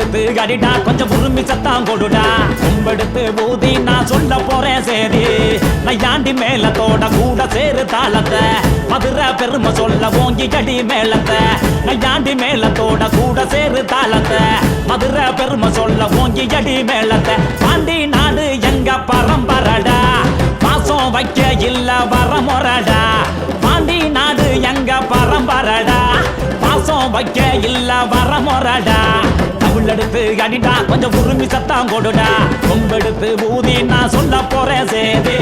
எடுத்து கடிடா கொஞ்சம் உரிமை சத்தம் கொடுடா கும்பெடுத்து ஊதி நான் சொல்ல போறேன் சரி நையாண்டி மேலத்தோட கூட சேரு தாளத்தை மதுரை பெருமை சொல்ல ஓங்கி கடி மேலத்தை நையாண்டி மேலத்தோட கூட சேரு தாளத்தை மதுரை பெருமை சொல்ல ஓங்கி கடி மேலத்தை பாண்டி நாடு எங்க பரம்பரடா பாசம் வைக்க இல்ல வரமுறடா பாண்டி நாடு எங்க பரம்பரடா பாசம் வைக்க இல்ல வரமுறடா எடுத்து அடிடா கொஞ்சம் உரிமை சத்தம் கொடுடா கொம்பெடுத்து ஊதி நான் சொல்ல போறேன் சேதி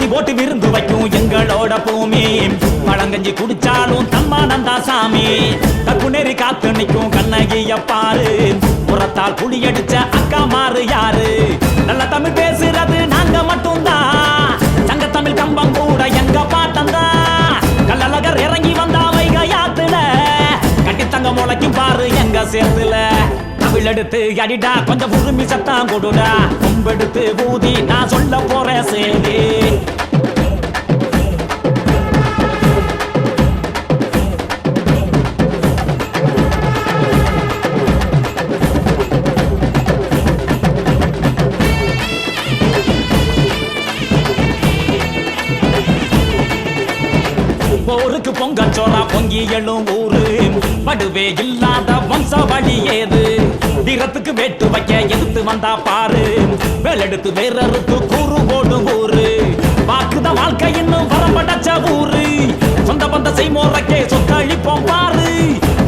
போட்டு விருந்து வைக்கும் எங்களோட பூமி பழங்கஞ்சி குடிச்சாலும் தம்மானந்தா சாமி கக்குநெறி காத்து நிற்கும் கண்ணகிய பாரு புறத்தால் புளி அடிச்ச அக்கா மாறு யாரு நல்ல தமிழ் பேசுறது நாங்க மட்டும்தான் சங்க தமிழ் கம்பம் கூட எங்க பாட்டந்தான் கல்லழகர் இறங்கி வந்தா வைக யாத்துல கட்டித்தங்க முளைக்கும் பாரு எங்க சேர்த்துல தமிழ் எடுத்து அடிடா கொஞ்சம் உரிமை சத்தம் கொடுடா கும்பெடுத்து ஊதி நான் சொல்ல போறேன் சேதி போருக்கு பொங்கச்சோரா பொங்கி எழும் ஊரு படுவே இல்லாத வம்ச வழி ஏது வீரத்துக்கு வேட்டு வைக்க எதிர்த்து வந்தா பாரு வேலெடுத்து வேறறுத்து கூறு போடும் ஊரு வாக்குத வாழ்க்கை இன்னும் வரப்படச்ச ஊரு சொந்த பந்த செய்மோரக்கே சொத்தழிப்போம் பாரு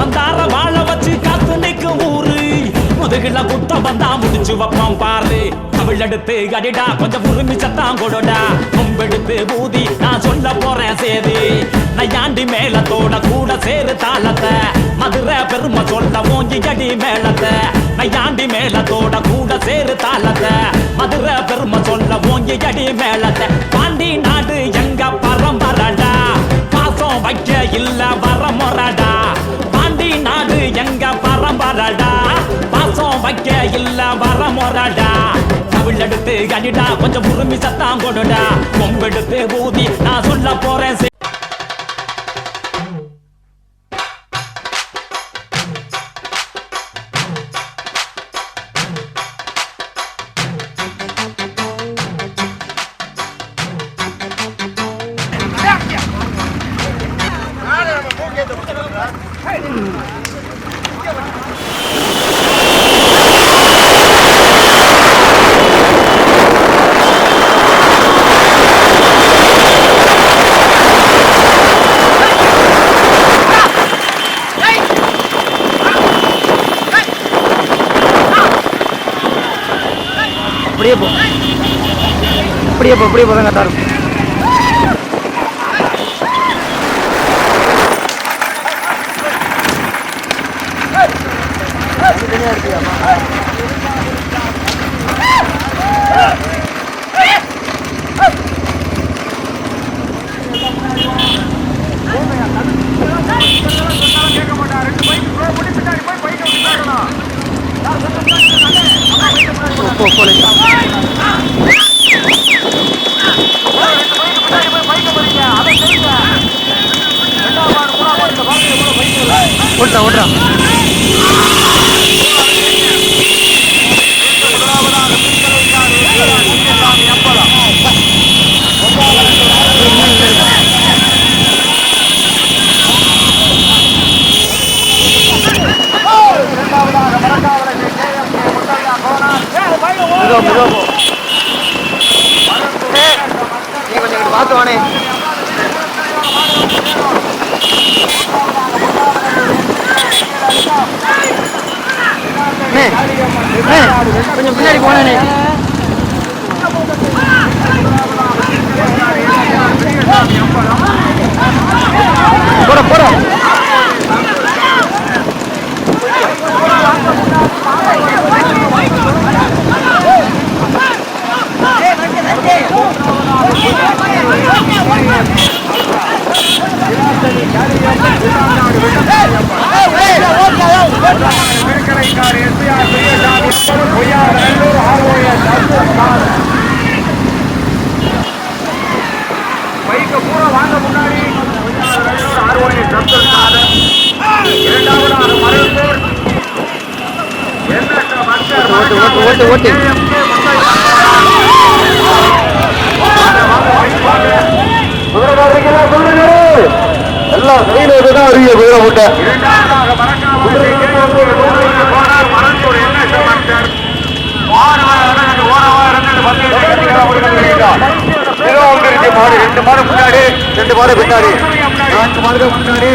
வந்தார வாழ வச்சு காத்து நிற்கும் ஊரு முதுகுல குத்தம் வந்தா முடிச்சு வைப்போம் பாரு தமிழ் எடுத்து அடிடா கொஞ்சம் உரிமை சத்தம் கொடுடா கும்பெடுத்து ஊதி நான் சொல்ல போறேன் சேதி நையாண்டி மேலத்தோட கூட சேரு தாளத்தை மதுரை பெருமை சொல்ல ஓங்கி அடி மேலத்தை நையாண்டி மேலத்தோட கூட சேரு தாளத்தை மதுரை பெருமை சொல்ல ஓங்கி அடி மேலத்தை பாண்டி நாடு எங்க பரம்பரடா பாசம் வைக்க இல்ல வரமுறடா பாண்டி நாடு எங்க பரம்பரடா பாசம் வைக்க இல்ல வரமுறடா தமிழ் எடுத்து அடிடா கொஞ்சம் உரிமை சத்தம் கொடுடா கொம்பெடுத்து ஊதி நான் சொல்ல போறேன் அப்படியே போதான் கரெக்டாக இருக்கும் ஓடுறா கொஞ்சம் பார்த்து வானே கொஞ்சம் பின்னாடி போனே போற பைக்க பூரா வாங்க முன்னாடி ஆர்வம் சப்தர் இரண்டாவது மருந்தூர் ஓட்டு எல்லாம் கையில்தான் அறிய குதிரை முட்டை மாடு 2 மாடு முன்னாடி 2 மாடு பின்னாடி 4 மாடுகள் முன்னாடி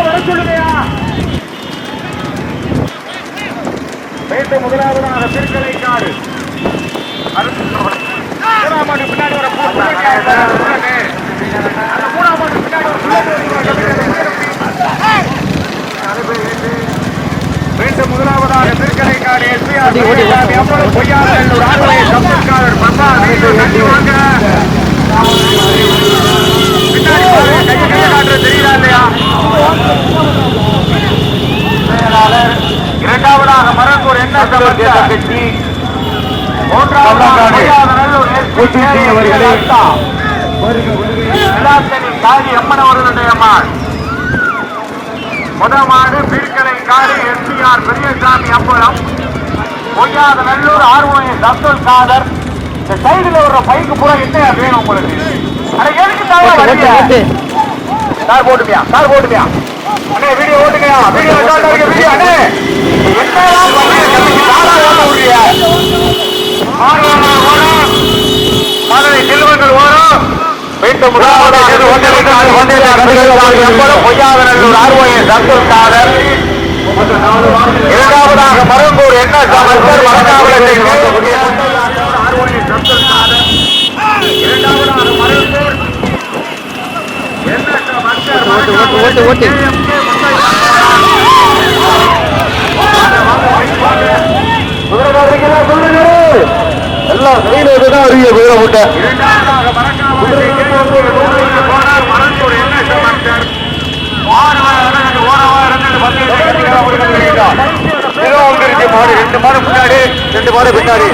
வர சொல்லுங்கயா. முதலாவதாக திருக்கலைக்காடு பின்னாடி வர மீண்டும் முதலாவதாக திருக்கலைக்காடு எஸ்பிஆர் பொய்யாளர் ஆர்வலை சம்பத்காரர் வாங்க தெரியுதா இல்லையா? இரண்டாவதாக மரக்கூர் என்ன கட்சி காளி அம்மன் அவர்களுடைய அம்மாள் முதமாடு பீர்க்கலை காளி எஸ்பிஆர் பெரியசாமி அம்பலம் பொய்யாத நல்லூர் ஆர்வம் அப்துல் காதர். இந்த சைடுல ஒரு பைக்கு பூரா என்ன வேணும் உங்களுக்கு? அட எதுக்கு கார் போட்டுமியா அண்ணே வீடியோ ஓட்டுங்கயா வீடியோ வீடியோ அண்ணே மதுரை செல்வங்கள் ஓரம் மீண்டும் பொய்யாதநல்லூர் ஆர்வம் அப்துல் காதர். இரண்டாவதாக மருங்கூர் என்ன சமஸ்தர் வடக்காவலத்தை அப்துல் காதர். இரண்டாவதாக மருங்கூர் ஓட்டு எல்லாம் கையில்தான் அறிய குதிரை முட்டை மாடு 2 மாடு முன்னாடி 2 மாடு பின்னாடி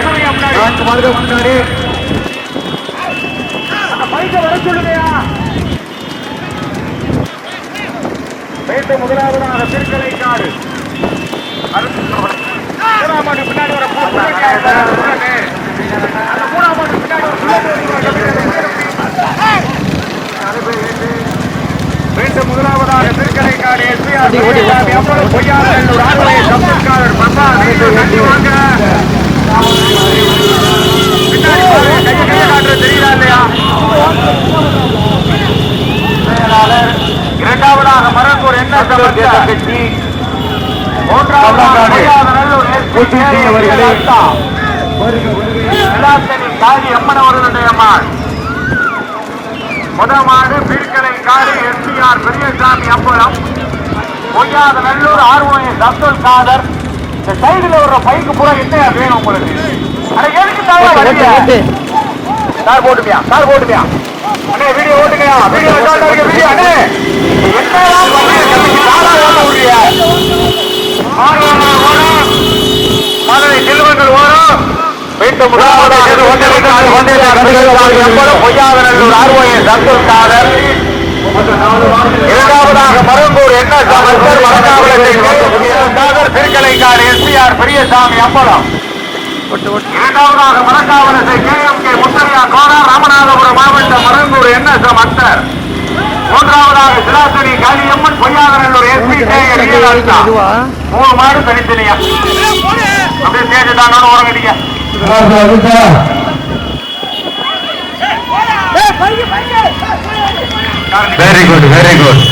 4 மாடுகள் முன்னாடி வர சொல்லுங்கயா. முதலாவதாக திருக்கலைக்காடு பின்னாடி வர மீண்டும் முதலாவதாக திருக்கலைக்காடு எஸ்பிஆர் பொய்யாளர் ஆர்வலை சம்பத்காரர் வாங்க பின்னாடி தெரியுதா இல்லையா? இரண்டாவதாக மரக்கூர் என்ன கட்சி காளி அம்மன் அவர்களுடைய அம்மாள் முதமாடு பீர்க்கலை காளி எஸ்பிஆர் பெரியசாமி அம்பலம் பொய்யாத நல்லூர் ஆர்வம் அப்துல் காதர். இந்த சைடுல ஒரு பைக்கு பூரா என்ன வேணும் உங்களுக்கு? அட எதுக்கு கார் போட்டுமியா அண்ணே வீடியோ ஓட்டுங்கயா வீடியோ வீடியோ அண்ணே மதுரை செல்வங்கள் ஓரம் மீண்டும் பொய்யாதநல்லூர் ஆர்வம் அப்துல் காதர். இரண்டாவதாக மருங்கூர் என்ன சமஸ்தர் வடக்காவலத்தை திருக்கலைக்காடு எஸ்பிஆர் பெரியசாமி அம்பலம். இரண்டாவதாக மரக்காவலத்தை KMK முத்தரையா கோரா ராமநாதபுரம் மாவட்டம் மருங்கூர் என்ன சமஸ்தர். மூன்றாவதாக சிலாசனி காளியம்மன் பொய்யாதநல்லூர் எஸ்பி 3 மாடு தனித்தனியா அப்படியே சேர்த்துட்டாங்க ஓரங்கடிங்க. வெரி குட்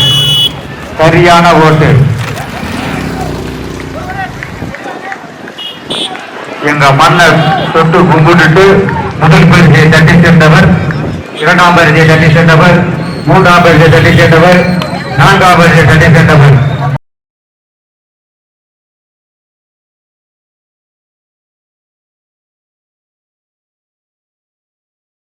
சரியான ஓட்டு. எங்க மன்னர் தொட்டு கும்பிட்டு முதல் பரிசை தட்டி சென்றவர், 2ஆம் பரிசை தட்டி சென்றவர், 3ஆம் பரிசை தட்டி சென்றவர், 4ஆம் பரிசை தட்டி சென்றவர்